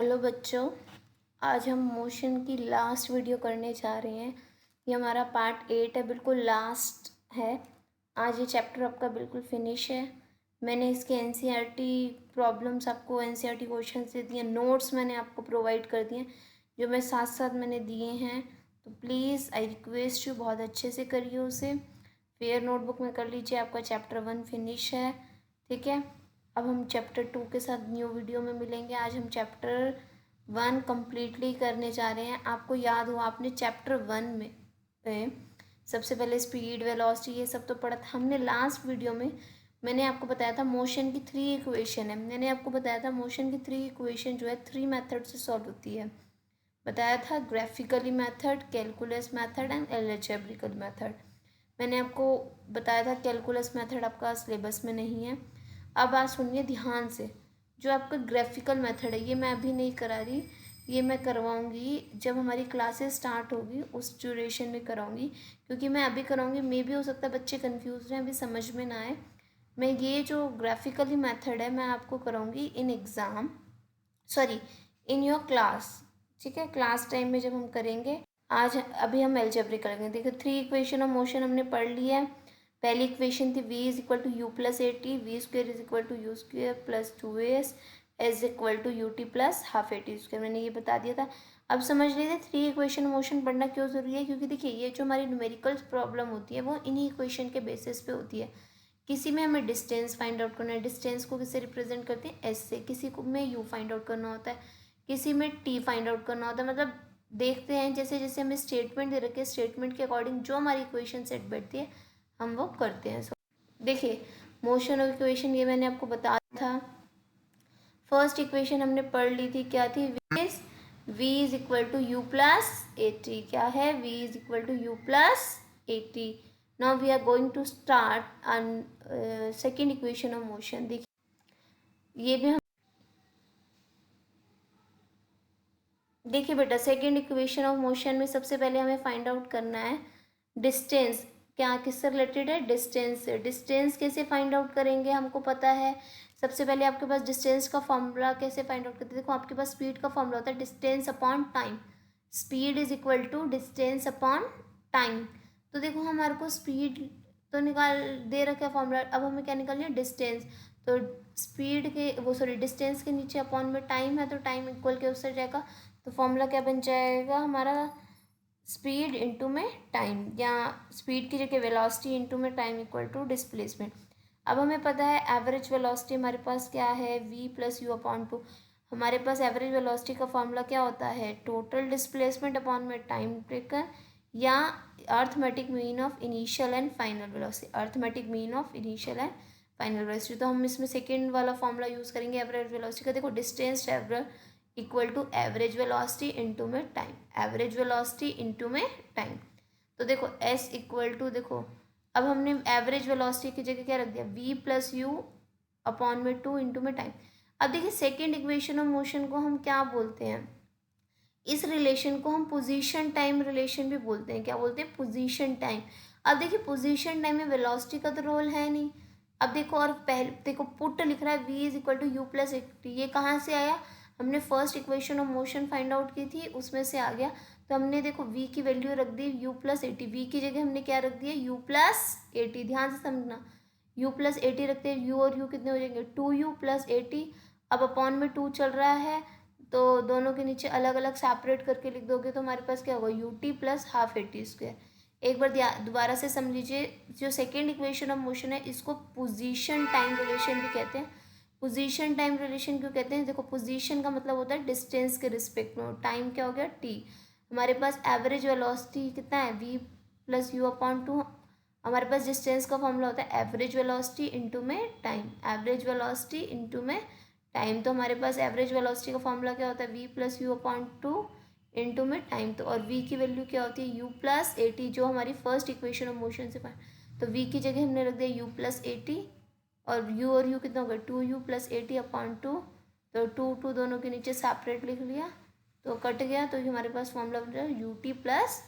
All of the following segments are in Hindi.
हेलो बच्चों, आज हम मोशन की लास्ट वीडियो करने जा रहे हैं। ये हमारा पार्ट 8 है, बिल्कुल लास्ट है। आज ये चैप्टर आपका बिल्कुल फिनिश है। मैंने इसके एनसीईआरटी प्रॉब्लम्स आपको एनसीईआरटी क्वेश्चंस दे दिए, नोट्स मैंने आपको प्रोवाइड कर दिए जो मैं साथ साथ मैंने दिए हैं। तो प्लीज़ आई रिक्वेस्ट यू, बहुत अच्छे से करिए उसे। फेयर नोटबुक में कर लीजिए, आपका चैप्टर 1 फिनिश है। ठीक है, अब हम चैप्टर 2 के साथ न्यू वीडियो में मिलेंगे। आज हम चैप्टर 1 कम्प्लीटली करने जा रहे हैं। आपको याद हो, आपने चैप्टर 1 में सबसे पहले स्पीड, वेलोसिटी, ये सब तो पढ़ा था हमने लास्ट वीडियो में। मैंने आपको बताया था मोशन की 3 इक्वेशन है। मैंने आपको बताया था मोशन की 3 इक्वेशन जो है 3 मेथड से सॉल्व होती है। बताया था graphically method, calculus method and algebraic method. मैंने आपको बताया था कैलकुलस मेथड आपका सिलेबस में नहीं है। अब आप सुनिए ध्यान से, जो आपका ग्राफिकल मेथड है ये मैं अभी नहीं करा रही, ये मैं करवाऊंगी जब हमारी क्लासेस स्टार्ट होगी, उस ड्यूरेशन में कराऊंगी। क्योंकि मैं अभी कराऊंगी, मे भी हो सकता है बच्चे कंफ्यूज हैं, अभी समझ में ना आए। मैं ये जो ग्राफिकली मेथड है मैं आपको कराऊंगी in exam, sorry in your class. ठीक है, क्लास टाइम में जब हम करेंगे। आज अभी हम अलजेब्रिक करेंगे। देखो 3 इक्वेशन ऑफ मोशन हमने पढ़ लिया है। पहली इक्वेशन थी v is equal to U plus A T, V square is equal to U square plus 2as is equal to U T plus half A T square. मैंने ये बता दिया था। अब समझ लीजिए 3 इक्वेशन मोशन पढ़ना क्यों ज़रूरी है, क्योंकि देखिए ये जो हमारी न्यूमेरिकल प्रॉब्लम होती है वो इन्हीं इक्वेशन के बेसिस पे होती है। किसी में हमें डिस्टेंस फाइंड आउट करना है, डिस्टेंस को किससे रिप्रेजेंट करते हैं, एस से। किसी को में यू फाइंड आउट करना होता है, किसी में टी फाइंड आउट करना होता है। मतलब देखते हैं जैसे जैसे हमें स्टेटमेंट दे रखे, स्टेटमेंट के अकॉर्डिंग जो हमारी इक्वेशन सेट बैठती है हम वो करते हैं। देखिए मोशन ऑफ इक्वेशन ये मैंने आपको बताया था। फर्स्ट इक्वेशन हमने पढ़ ली थी, क्या थी, v is equal to U plus A T. क्या है, v is equal to U plus A T. Now we are going to start on second equation of motion. देखिए ये भी हम, देखिए बेटा सेकेंड इक्वेशन ऑफ मोशन में सबसे पहले हमें फाइंड आउट करना है डिस्टेंस। क्या किससे रिलेटेड है, डिस्टेंस से। डिस्टेंस कैसे फाइंड आउट करेंगे हमको पता है। सबसे पहले आपके पास डिस्टेंस का फॉर्मूला कैसे फाइंड आउट करते हैं, देखो आपके पास स्पीड का फॉर्मूला होता है distance upon time. Speed is equal to distance upon time. तो देखो हमारे को स्पीड तो निकाल दे रखा है फॉर्मूला, अब हमें क्या निकालना है, डिस्टेंस। तो स्पीड के वो सॉरी डिस्टेंस के नीचे अपॉन में टाइम है, तो टाइम इक्वल के उससे जाएगा। तो फॉर्मूला क्या बन जाएगा हमारा, स्पीड इंटू में टाइम, या स्पीड की जगह वेलोसिटी इंटू में टाइम इक्वल टू डिस्प्लेसमेंट। अब हमें पता है एवरेज वेलोसिटी हमारे पास क्या है, v plus U upon two. हमारे पास एवरेज वेलोसिटी का फॉर्मूला क्या होता है, टोटल डिस्प्लेसमेंट अपॉन में टाइम टेकन, या arithmetic mean of initial and final velocity. Arithmetic mean of initial and final velocity. तो हम इसमें सेकेंड वाला फॉर्मूला यूज़ करेंगे एवरेज वेलोसिटी का। देखो distance travel equal to average velocity into में टाइम, एवरेज वेलोसिटी इंटू में टाइम। तो देखो s इक्वल टू, देखो अब हमने एवरेज वेलोसिटी की जगह क्या रख दिया, v प्लस यू अपॉन में 2 इंटू में टाइम। अब देखिए सेकेंड इक्वेशन ऑफ मोशन को हम क्या बोलते हैं, इस रिलेशन को हम पोजीशन टाइम रिलेशन भी बोलते हैं। क्या बोलते हैं, पोजीशन टाइम। अब देखिए पोजीशन टाइम में वेलोसिटी का तो रोल है नहीं। अब देखो, और पहले देखो पुट लिख रहा है v is equal to U plus A T. ये कहाँ से आया, हमने first equation of motion find out की थी उसमें से आ गया। तो हमने देखो v की वैल्यू रख दी u plus A T, V की जगह हमने क्या रख दिया, u प्लस ए टी। ध्यान से समझना, u प्लस ए टी रखते हैं, u और u कितने हो जाएंगे, 2u प्लस ए टी। अब अपॉन में 2 चल रहा है, तो दोनों के नीचे अलग अलग सेपरेट करके लिख दोगे तो हमारे पास क्या होगा, you T plus half A T square. एक बार दोबारा से समझ लीजिए, जो सेकेंड इक्वेशन ऑफ मोशन है इसको पोजीशन टाइम रिलेशन भी कहते हैं। पोजीशन टाइम रिलेशन क्यों कहते हैं, देखो पोजीशन का मतलब होता है डिस्टेंस के रिस्पेक्ट में, टाइम क्या हो गया, टी। हमारे पास एवरेज वेलोसिटी कितना है, v plus U upon two. हमारे पास डिस्टेंस का फॉर्मूला होता है एवरेज वेलोसिटी इंटू में टाइम, एवरेज वेलोसिटी इंटू में टाइम। तो हमारे पास एवरेज वेलोसिटी का फॉर्मूला क्या होता है, v plus U upon two into में टाइम। तो और v की वैल्यू क्या होती है, u प्लस ए टी, जो हमारी फर्स्ट इक्वेशन ऑफ मोशन से तो v की जगह हमने रख दिया u प्लस ए टी, और u कितना होगा, 2u plus A T upon two. तो 2 दोनों के नीचे सेपरेट लिख लिया तो कट गया। तो हमारे पास फॉर्मूला बन रहा है you T plus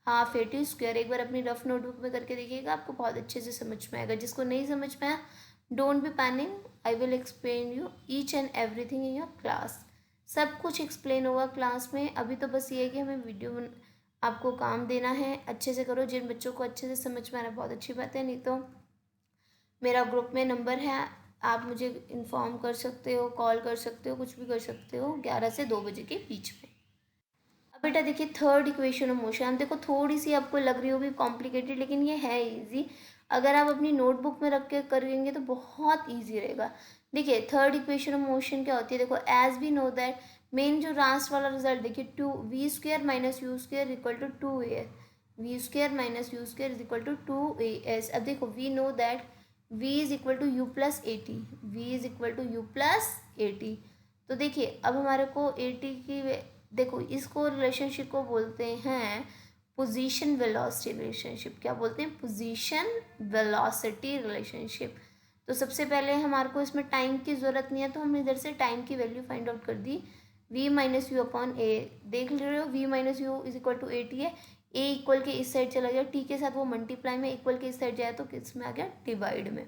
half A T square. एक बार अपनी रफ नोटबुक में करके देखिएगा, आपको बहुत अच्छे से समझ में आएगा। जिसको नहीं समझ में आया, don't be panic, I will explain you each and everything in your class. सब कुछ एक्सप्लेन होगा क्लास में। अभी तो बस ये है कि हमें वीडियो आपको काम देना है, अच्छे से करो। जिन बच्चों को अच्छे से समझ में आ रहा है बहुत अच्छी बात है, नहीं तो मेरा ग्रुप में नंबर है, आप मुझे इन्फॉर्म कर सकते हो, कॉल कर सकते हो, कुछ भी कर सकते हो 11 से 2 बजे के बीच में। अब बेटा देखिए थर्ड इक्वेशन ऑफ मोशन, देखो थोड़ी सी आपको लग रही होगी कॉम्प्लिकेटेड, लेकिन ये है इजी। अगर आप अपनी नोटबुक में रख के करेंगे तो बहुत ईजी रहेगा। देखिए थर्ड इक्वेशन ऑफ मोशन क्या होती है, देखो as we know that, main जो लास्ट वाला रिजल्ट देखिए, two V square minus U square equal to 2a, V square minus U square is equal to 2as। अब देखो we know that v is equal to U plus A T, V is equal to U plus A T. तो देखिए अब हमारे को ए टी की, देखो इसको रिलेशनशिप को बोलते हैं पोजीशन वेलोसिटी रिलेशनशिप। क्या बोलते हैं? Position velocity relationship. तो सबसे पहले हमारे को इसमें टाइम की ज़रूरत नहीं है, तो हमने इधर से टाइम की वैल्यू फाइंड आउट कर दी, v minus U upon A. देख ले रहे हो v minus U is equal to A T है, ए इक्वल के इस साइड चला गया, टी के साथ वो मल्टीप्लाई में, इक्वल के इस साइड जाए तो किस में आ गया? डिवाइड में।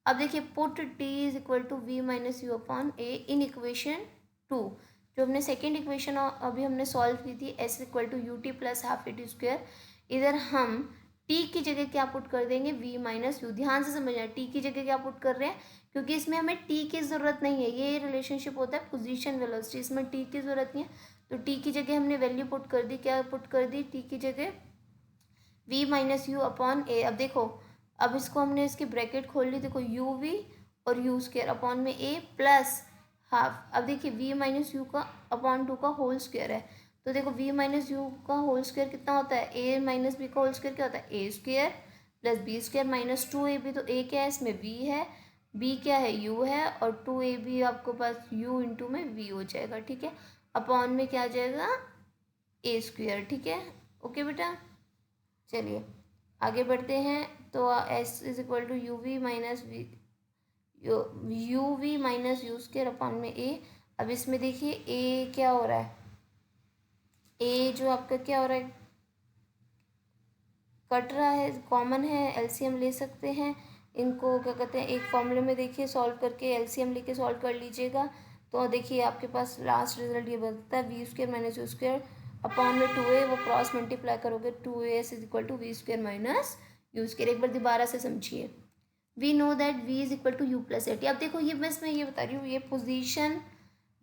अब देखिए put t is equal to v minus U upon A in equation 2, जो हमने सेकेंड इक्वेशन अभी हमने सॉल्व की थी, S equal to U T plus half A T square. इधर हम टी की जगह क्या पुट कर देंगे? v minus you. ध्यान से समझना, टी की जगह क्या पुट कर रहे हैं, क्योंकि इसमें हमें टी की ज़रूरत नहीं है, ये रिलेशनशिप होता है पोजीशन वेलोसिटी, इसमें टी की ज़रूरत नहीं है। तो टी की जगह हमने वैल्यू पुट कर दी, क्या पुट कर दी? टी की जगह v माइनस यू अपॉन ए। अब देखो, अब इसको हमने इसकी ब्रैकेट खोल ली, देखो यू वी और यू स्क्वायर अपॉन में ए प्लस हाफ। अब देखिए v माइनस यू का अपॉन 2 का होल स्क्वायर है, तो देखो v माइनस यू का होल स्क्वायर कितना होता है? a माइनस बी का होल स्क्वायर क्या होता है? A square plus B square minus 2ab। तो a क्या है इसमें? v है, b क्या है? u है, और 2ab आपको पास u इंटू में v हो जाएगा, ठीक है। अपॉन में क्या आ जाएगा? ए स्क्वायर, ठीक है। ओके बेटा, चलिए आगे बढ़ते हैं। तो S is equal to U V minus V, U V minus U square upon में ए। अब इसमें देखिए ए क्या हो रहा है, ए जो आपका क्या हो रहा है? कट रहा है, कॉमन है, एलसीएम ले सकते हैं इनको, क्या कहते हैं, एक फॉर्मूले में देखिए सॉल्व करके एलसीएम लेके सॉल्व कर लीजिएगा। तो देखिए आपके पास लास्ट रिजल्ट ये बनता है V square minus U square upon में 2a, वो क्रॉस मल्टीप्लाई करोगे 2as is equal to V square minus U square. एक बार दोबारा से समझिए, we know that v is equal to U plus A T. अब देखो ये बस मैं ये बता रही हूँ, ये पोजीशन,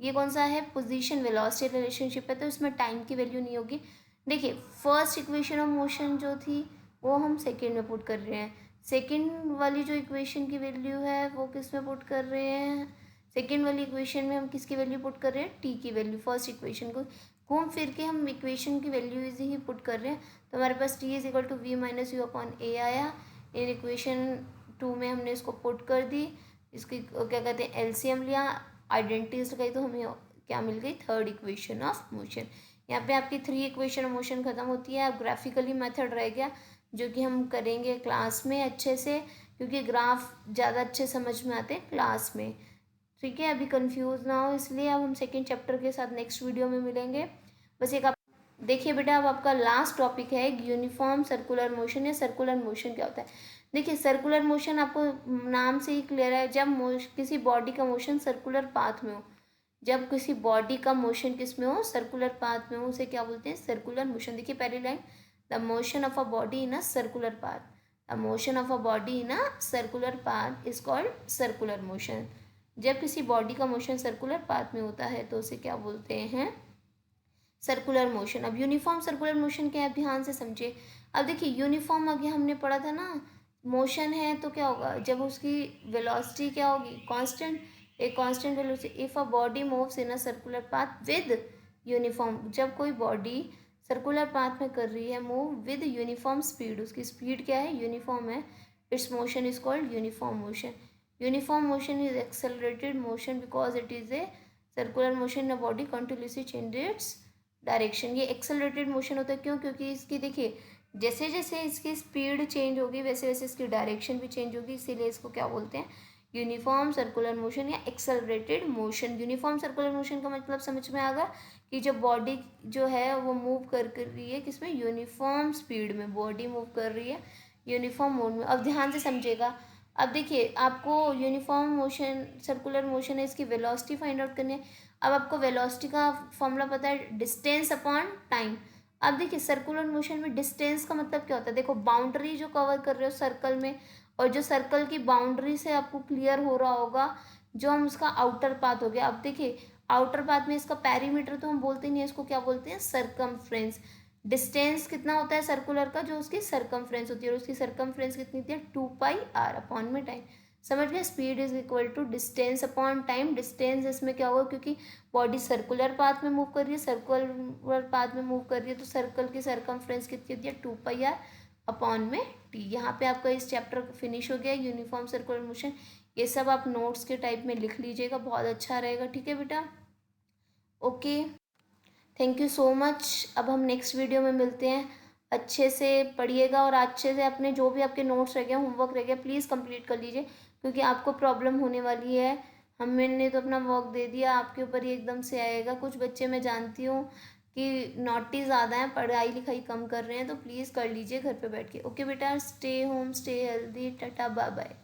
ये कौन सा है? पोजीशन वेलोसिटी रिलेशनशिप है, तो इसमें टाइम की वैल्यू नहीं होगी। देखिए फर्स्ट इक्वेशन ऑफ मोशन जो थी वो हम सेकेंड में पुट कर रहे हैं, सेकेंड वाली जो इक्वेशन की वैल्यू है वो किस में पुट कर रहे हैं? सेकेंड वाली इक्वेशन में हम किसकी वैल्यू पुट कर रहे हैं? टी की वैल्यू। फर्स्ट इक्वेशन को घूम फिर के हम इक्वेशन की वैल्यू इज ही पुट कर रहे हैं, तो हमारे पास T is equal to V minus U upon A आया। इन इक्वेशन 2 में हमने इसको पुट कर दी, इसकी क्या कहते हैं एलसीएम लिया, आइडेंटिटीज लगाई, तो हमें क्या मिल गई? Third equation of motion. यहाँ पे आपकी 3 इक्वेशन ऑफ मोशन खत्म होती है। अब ग्राफिकली मेथड रह गया, जो कि हम करेंगे क्लास में अच्छे से, क्योंकि ग्राफ ज़्यादा अच्छे समझ में आते हैं क्लास में, ठीक है। अभी कंफ्यूज ना हो, इसलिए अब हम सेकेंड चैप्टर के साथ नेक्स्ट वीडियो में मिलेंगे। बस एक आप देखिए बेटा, अब आपका लास्ट टॉपिक है यूनिफॉर्म सर्कुलर मोशन, या सर्कुलर मोशन क्या होता है। देखिए सर्कुलर मोशन आपको नाम से ही क्लियर है, जब किसी बॉडी का मोशन सर्कुलर पाथ में हो, जब किसी बॉडी का मोशन किस में हो? सर्कुलर पाथ में हो, उसे क्या बोलते हैं? Circular motion. देखिए पहली line, the motion of a body in a circular path, the motion of a body in a circular path is called circular motion. जब किसी बॉडी का मोशन सर्कुलर पाथ में होता है तो उसे क्या बोलते हैं? Circular motion. अब यूनिफॉर्म सर्कुलर मोशन क्या है, ध्यान से समझिए। अब देखिए यूनिफॉर्म आगे हमने पढ़ा था ना, मोशन है तो क्या होगा? जब उसकी वेलोसिटी क्या होगी? कांस्टेंट, एक constant velocity. If a body moves in a circular path with uniform, जब कोई बॉडी सर्कुलर पाथ में कर रही है मूव विद यूनिफॉर्म स्पीड, उसकी स्पीड क्या है? यूनिफॉर्म है, it's motion is called uniform motion. Uniform motion is accelerated motion because it is a circular motion in a body continuously change its direction. ये एक्सेलरेटेड मोशन होता है, क्यों? क्योंकि इसकी देखिए जैसे जैसे इसकी स्पीड चेंज होगी वैसे वैसे इसकी डायरेक्शन भी चेंज होगी, इसीलिए इसको क्या बोलते हैं? यूनिफॉर्म सर्कुलर मोशन या accelerated motion. Uniform circular motion का मतलब समझ में आ गया कि जब बॉडी जो है वो मूव कर रही है किसमें? यूनिफॉर्म स्पीड में बॉडी मूव कर रही है यूनिफॉर्म मोड में। अब ध्यान से समझिएगा, अब देखिए आपको यूनिफॉर्म मोशन, सर्कुलर मोशन है, इसकी वेलोसिटी फाइंड आउट करनी है। अब आपको वेलोसिटी का फॉर्मूला पता है, डिस्टेंस अपॉन टाइम। अब देखिए सर्कुलर मोशन में डिस्टेंस का मतलब क्या होता है, देखो बाउंड्री जो कवर कर रहे हो सर्कल में, और जो सर्कल की बाउंड्री से आपको क्लियर हो रहा होगा, जो हम उसका आउटर पाथ हो गया। अब देखिए आउटर पाथ में इसका पेरीमीटर तो हम बोलते नहीं है, इसको क्या बोलते हैं, सरकमफ्रेंस। डिस्टेंस कितना होता है सर्कुलर का, जो उसकी सरकमफ्रेंस होती है, और उसकी सरकमफ्रेंस कितनी होती है, 2πr अपॉन में टाइम। समझ गए, speed is equal to distance upon time. Distance इसमें क्या होगा, क्योंकि बॉडी सर्कुलर पाथ में मूव कर रही है, सर्कुलर पाथ में मूव कर रही है, तो सर्कल की सरकमफ्रेंस कितनी होती है, 2πr अपॉन में टी। यहाँ पे आपका इस चैप्टर फिनिश हो गया, यूनिफॉर्म सर्कुलर मोशन। ये सब आप नोट्स के टाइप में लिख लीजिएगा, बहुत अच्छा रहेगा, ठीक है बेटा। Okay, thank you so much. अब हम नेक्स्ट वीडियो में मिलते हैं। अच्छे से पढ़िएगा और अच्छे से अपने जो भी आपके नोट्स रह गए, होमवर्क रह गया, प्लीज़ कंप्लीट कर लीजिए, क्योंकि आपको प्रॉब्लम होने वाली है। हमने तो अपना वर्क दे दिया, आपके ऊपर ही एकदम से आएगा। कुछ बच्चे मैं जानती हूँ कि नॉटी ज़्यादा हैं, पढ़ाई लिखाई कम कर रहे हैं, तो प्लीज़ कर लीजिए घर पे बैठ के। ओके बेटा, stay home, stay healthy, tata bye bye.